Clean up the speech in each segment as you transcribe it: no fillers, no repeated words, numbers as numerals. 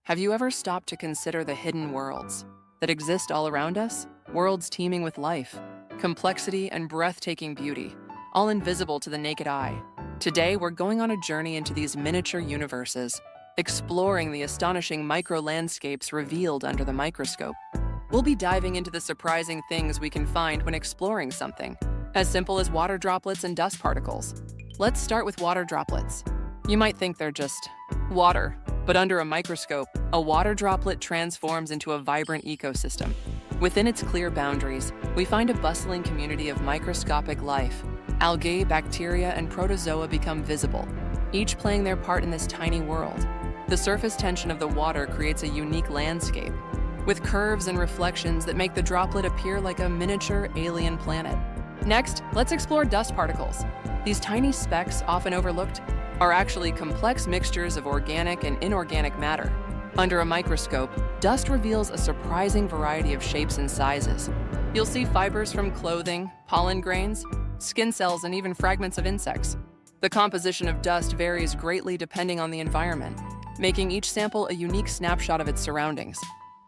Have you ever stopped to consider the hidden worlds that exist all around us? Worlds teeming with life, complexity, and breathtaking beauty, all invisible to the naked eye. Today, we're going on a journey into these miniature universes, exploring the astonishing micro-landscapes revealed under the microscope. We'll be diving into the surprising things we can find when exploring something, as simple as water droplets and dust particles. Let's start with water droplets. You might think they're just water, but under a microscope, a water droplet transforms into a vibrant ecosystem. Within its clear boundaries, we find a bustling community of microscopic life. Algae, bacteria, and protozoa become visible, each playing their part in this tiny world. The surface tension of the water creates a unique landscape, with curves and reflections that make the droplet appear like a miniature alien planet. Next, let's explore dust particles. These tiny specks, often overlooked, are actually complex mixtures of organic and inorganic matter. Under a microscope, dust reveals a surprising variety of shapes and sizes. You'll see fibers from clothing, pollen grains, skin cells, and even fragments of insects. The composition of dust varies greatly depending on the environment, making each sample a unique snapshot of its surroundings.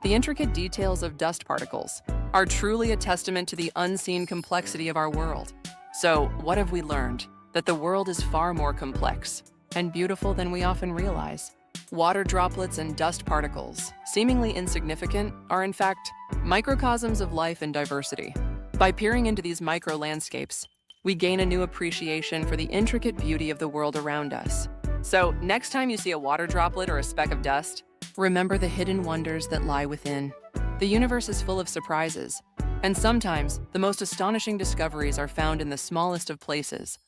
The intricate details of dust particles are truly a testament to the unseen complexity of our world. So, what have we learned? That the world is far more complex and beautiful than we often realize. Water droplets and dust particles, seemingly insignificant, are in fact microcosms of life and diversity. By peering into these micro-landscapes, we gain a new appreciation for the intricate beauty of the world around us. So, next time you see a water droplet or a speck of dust, remember the hidden wonders that lie within. The universe is full of surprises, and sometimes the most astonishing discoveries are found in the smallest of places.